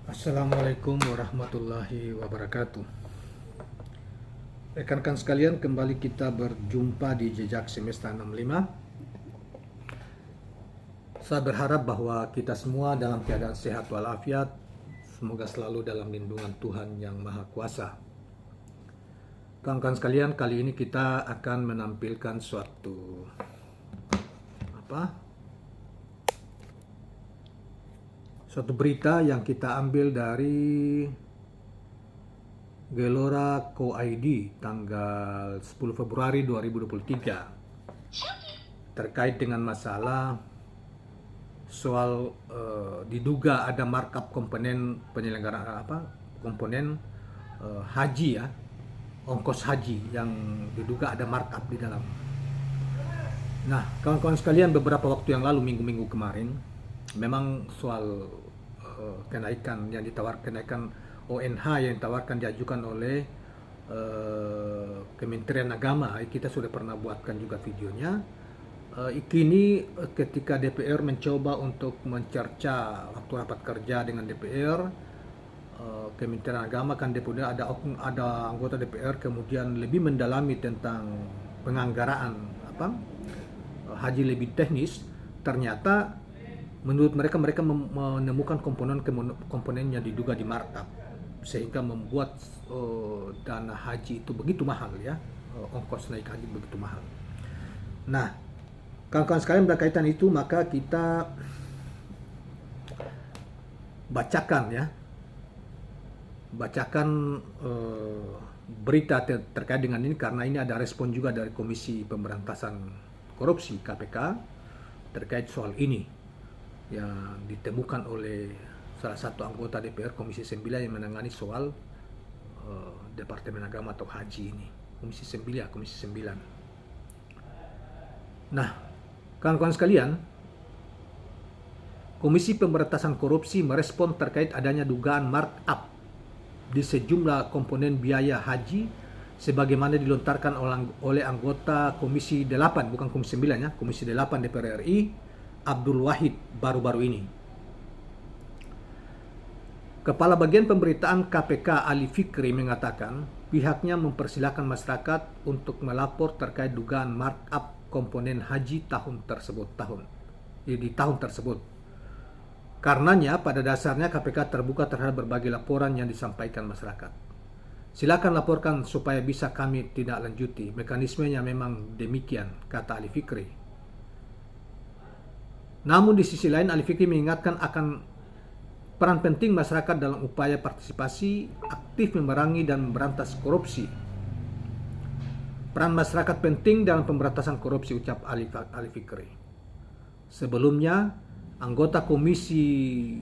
Assalamualaikum warahmatullahi wabarakatuh. Rekan-rekan sekalian, kembali kita berjumpa di Jejak Semesta 65. Saya berharap bahwa kita semua dalam keadaan sehat walafiat, semoga selalu dalam lindungan Tuhan Yang Maha Kuasa. Kawan-kawan sekalian, kali ini kita akan menampilkan suatu berita yang kita ambil dari Gelora Co.id tanggal 10 Februari 2023 terkait dengan masalah soal diduga ada markup komponen penyelenggaraan haji ya, ongkos haji yang diduga ada markup di dalam. Nah, kawan-kawan sekalian, beberapa waktu yang lalu, minggu-minggu kemarin, memang soal kenaikan ONH yang ditawarkan diajukan oleh Kementerian Agama. Kita sudah pernah buatkan juga videonya. Kini ketika DPR mencoba untuk mencerca waktu rapat kerja dengan DPR, Kementerian Agama kan ada anggota DPR kemudian lebih mendalami tentang penganggaraan haji lebih teknis. Ternyata menurut mereka menemukan komponen yang diduga di markup, sehingga membuat dana haji itu begitu mahal ya, ongkos naik haji begitu mahal. Nah, kawan-kawan sekalian, berkaitan itu maka kita bacakan berita terkait dengan ini, karena ini ada respon juga dari Komisi Pemberantasan Korupsi KPK terkait soal ini yang ditemukan oleh salah satu anggota DPR Komisi 9 yang menangani soal Departemen Agama atau Haji ini. Komisi 9. Nah, kawan-kawan sekalian, Komisi Pemberantasan Korupsi merespon terkait adanya dugaan markup di sejumlah komponen biaya haji sebagaimana dilontarkan oleh anggota Komisi 8, bukan Komisi 9 ya, Komisi 8 DPR RI, Abdul Wahid, baru-baru ini. Kepala Bagian Pemberitaan KPK Ali Fikri mengatakan pihaknya mempersilahkan masyarakat untuk melapor terkait dugaan markup komponen haji di tahun tersebut. Karenanya pada dasarnya KPK terbuka terhadap berbagai laporan yang disampaikan masyarakat. Silakan laporkan supaya bisa kami tindak lanjuti. Mekanismenya memang demikian, kata Ali Fikri. Namun di sisi lain, Ali Fikri mengingatkan akan peran penting masyarakat dalam upaya partisipasi aktif memerangi dan memberantas korupsi. Peran masyarakat penting dalam pemberantasan korupsi, ucap Ali Fikri. Sebelumnya, anggota Komisi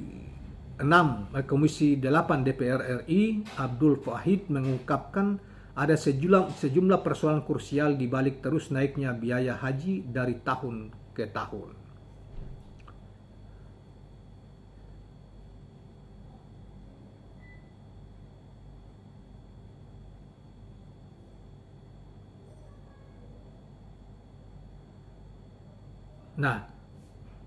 8 DPR RI, Abdul Wahid, mengungkapkan ada sejumlah persoalan krusial di balik terus naiknya biaya haji dari tahun ke tahun. Nah,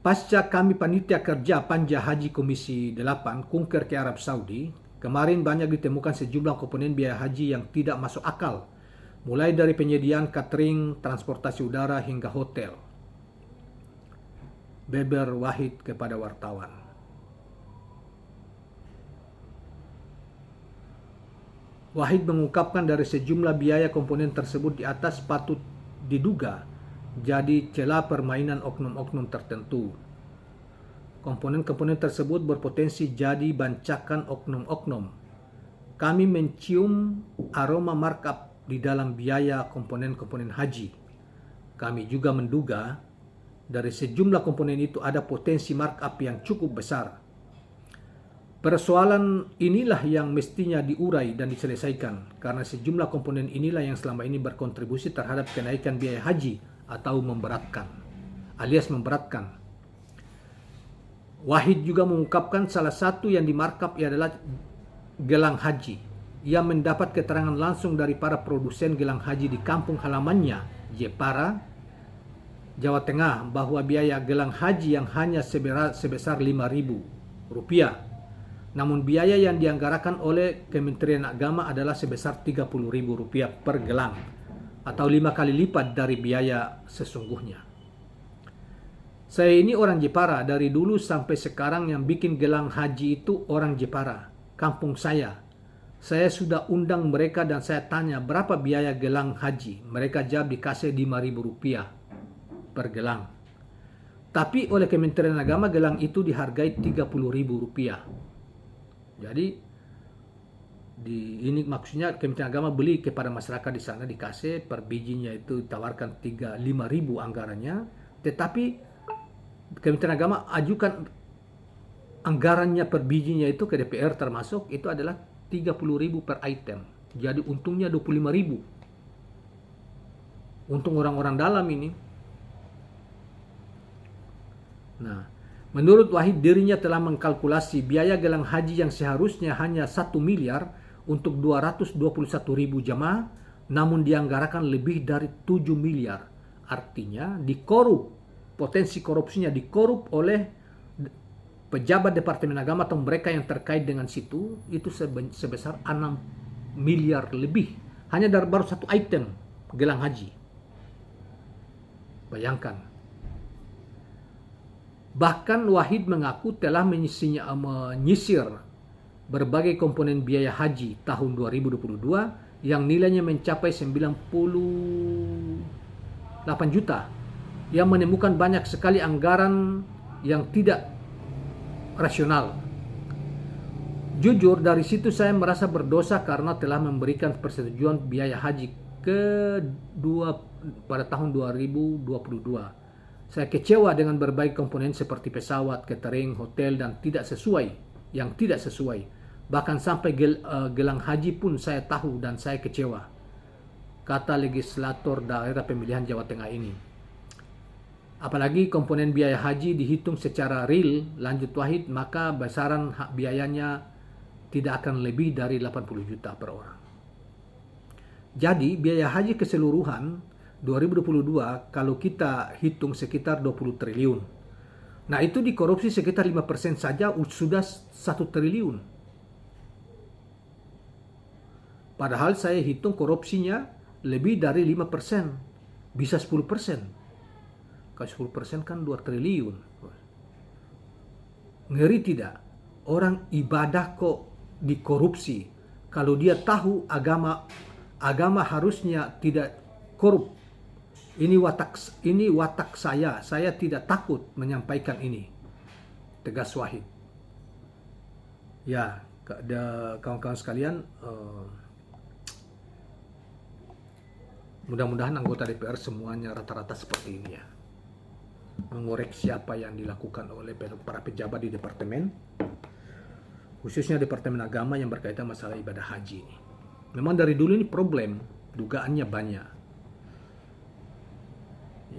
pasca kami panitia kerja Panja Haji Komisi 8 kunker ke Arab Saudi, kemarin banyak ditemukan sejumlah komponen biaya haji yang tidak masuk akal, mulai dari penyediaan catering, transportasi udara, hingga hotel. Beber Wahid kepada wartawan. Wahid mengungkapkan dari sejumlah biaya komponen tersebut di atas patut diduga jadi celah permainan oknum-oknum tertentu. Komponen-komponen tersebut berpotensi jadi bancakan oknum-oknum. Kami mencium aroma markup di dalam biaya komponen-komponen haji. Kami juga menduga dari sejumlah komponen itu ada potensi markup yang cukup besar. Persoalan inilah yang mestinya diurai dan diselesaikan, karena sejumlah komponen inilah yang selama ini berkontribusi terhadap kenaikan biaya haji atau memberatkan. Wahid juga mengungkapkan salah satu yang dimarkup adalah gelang haji. Ia mendapat keterangan langsung dari para produsen gelang haji di kampung halamannya, Jepara, Jawa Tengah, bahwa biaya gelang haji yang hanya sebesar Rp5.000 Namun biaya yang dianggarkan oleh Kementerian Agama adalah sebesar Rp30.000 per gelang, atau 5 kali lipat dari biaya sesungguhnya. Saya ini orang Jepara, dari dulu sampai sekarang yang bikin gelang haji itu orang Jepara, kampung saya. Saya sudah undang mereka dan saya tanya berapa biaya gelang haji. Mereka jawab dikasih Rp5.000 per gelang. Tapi oleh Kementerian Agama gelang itu dihargai Rp30.000. Jadi ini maksudnya Kementerian Agama beli kepada masyarakat di sana, dikasih per bijinya itu ditawarkan 5.000 anggarannya, tetapi Kementerian Agama ajukan anggarannya per bijinya itu ke DPR termasuk itu adalah 30.000 per item. Jadi untungnya 25.000. Untung orang-orang dalam ini. Nah, menurut Wahid dirinya telah mengkalkulasi biaya gelang haji yang seharusnya hanya 1 miliar untuk 221.000 jamaah, namun dianggarkan lebih dari 7 miliar. Artinya dikorup. Potensi korupsinya dikorup oleh pejabat Departemen Agama atau mereka yang terkait dengan situ itu sebesar 6 miliar lebih hanya dari baru satu item gelang haji. Bayangkan. Bahkan Wahid mengaku telah menyisir berbagai komponen biaya haji tahun 2022 yang nilainya mencapai 98 juta. Yang menemukan banyak sekali anggaran yang tidak rasional. Jujur dari situ saya merasa berdosa karena telah memberikan persetujuan biaya haji kedua pada tahun 2022. Saya kecewa dengan berbagai komponen seperti pesawat, catering, hotel dan yang tidak sesuai. Bahkan sampai gelang haji pun saya tahu dan saya kecewa, kata legislator daerah pemilihan Jawa Tengah ini. Apalagi komponen biaya haji dihitung secara real, lanjut Wahid, maka besaran biayanya tidak akan lebih dari 80 juta per orang. Jadi biaya haji keseluruhan 2022 kalau kita hitung sekitar 20 triliun. Nah itu dikorupsi sekitar 5% saja sudah 1 triliun. Padahal saya hitung korupsinya lebih dari 5%, bisa 10%. Kalau 10% kan 2 triliun. Ngeri tidak? Orang ibadah kok dikorupsi. Kalau dia tahu agama harusnya tidak korup. Ini watak saya tidak takut menyampaikan ini. Tegas Wahid. Ya, kawan-kawan sekalian, mudah-mudahan anggota DPR semuanya rata-rata seperti ini ya. Mengoreksi apa yang dilakukan oleh para pejabat di departemen, khususnya Departemen Agama yang berkaitan masalah ibadah haji ini. Memang dari dulu ini problem, dugaannya banyak.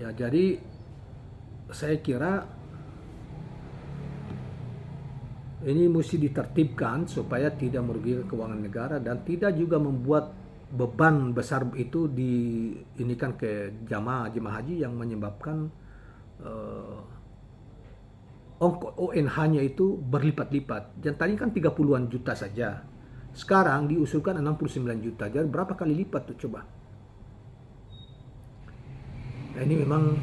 Ya, jadi saya kira ini mesti ditertibkan supaya tidak merugikan keuangan negara dan tidak juga membuat beban besar itu diinikan ke jamaah haji yang menyebabkan ONH-nya itu berlipat-lipat. Dan tadi kan 30-an juta saja. Sekarang diusulkan 69 juta. Jadi berapa kali lipat tuh coba. Nah, ini memang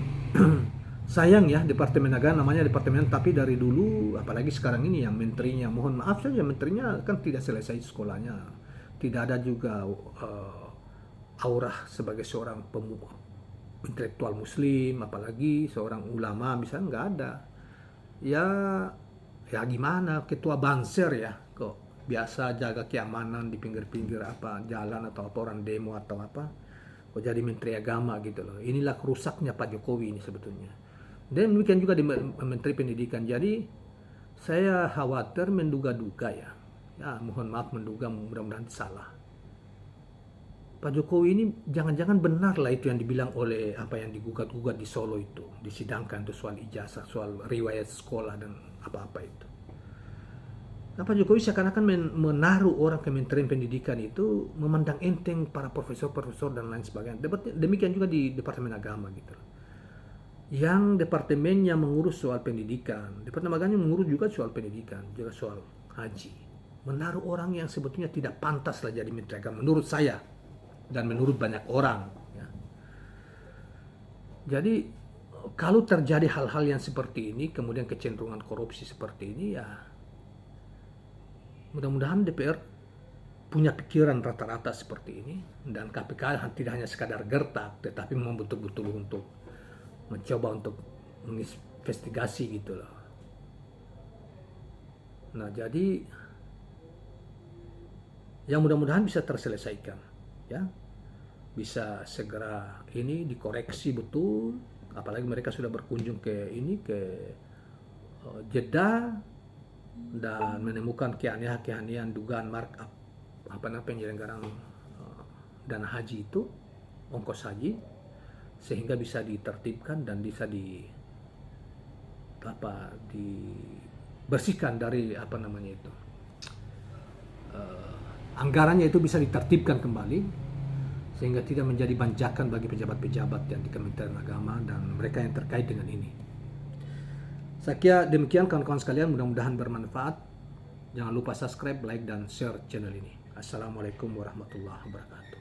sayang ya Departemen Agama, namanya departemen, tapi dari dulu apalagi sekarang ini yang menterinya, mohon maaf saja menterinya kan tidak selesai sekolahnya. Tidak ada juga aurah sebagai seorang intelektual muslim, apalagi seorang ulama misalnya nggak ada. Ya gimana, ketua Banser ya, kok biasa jaga keamanan di pinggir-pinggir apa jalan atau apa orang demo atau apa, kok jadi menteri agama gitu loh. Inilah rusaknya Pak Jokowi ini sebetulnya. Dan demikian juga di Menteri Pendidikan. Jadi saya khawatir menduga-duga ya mohon maaf menduga, mudah-mudahan salah. Pak Jokowi ini jangan-jangan benar lah itu yang dibilang oleh apa yang digugat-gugat di Solo itu, disidangkan itu soal ijazah, soal riwayat sekolah dan apa-apa itu. Nah, Pak Jokowi seakan-akan menaruh orang Kementerian Pendidikan itu memandang enteng para profesor-profesor dan lain sebagainya. Demikian juga di Departemen Agama gitu. Yang departemennya mengurus soal pendidikan, Departemen Agama mengurus juga soal pendidikan, juga soal haji, menaruh orang yang sebetulnya tidak pantas lah jadi menteri agama menurut saya dan menurut banyak orang. Ya. Jadi kalau terjadi hal-hal yang seperti ini, kemudian kecenderungan korupsi seperti ini, ya mudah-mudahan DPR punya pikiran rata-rata seperti ini, dan KPK tidak hanya sekadar gertak, tetapi memang betul-betul untuk mencoba untuk menginvestigasi gitu loh. Nah, jadi yang mudah-mudahan bisa terselesaikan, ya, bisa segera ini dikoreksi betul, apalagi mereka sudah berkunjung ke Jeddah dan menemukan keanehan-keanehan dugaan markup penyelenggaraan dana haji itu, ongkos haji, sehingga bisa ditertibkan dan bisa dibersihkan dari anggarannya itu bisa ditertibkan kembali sehingga tidak menjadi banjakan bagi pejabat-pejabat yang di Kementerian Agama dan mereka yang terkait dengan ini. Saya kira demikian kawan-kawan sekalian, mudah-mudahan bermanfaat. Jangan lupa subscribe, like, dan share channel ini. Assalamualaikum warahmatullahi wabarakatuh.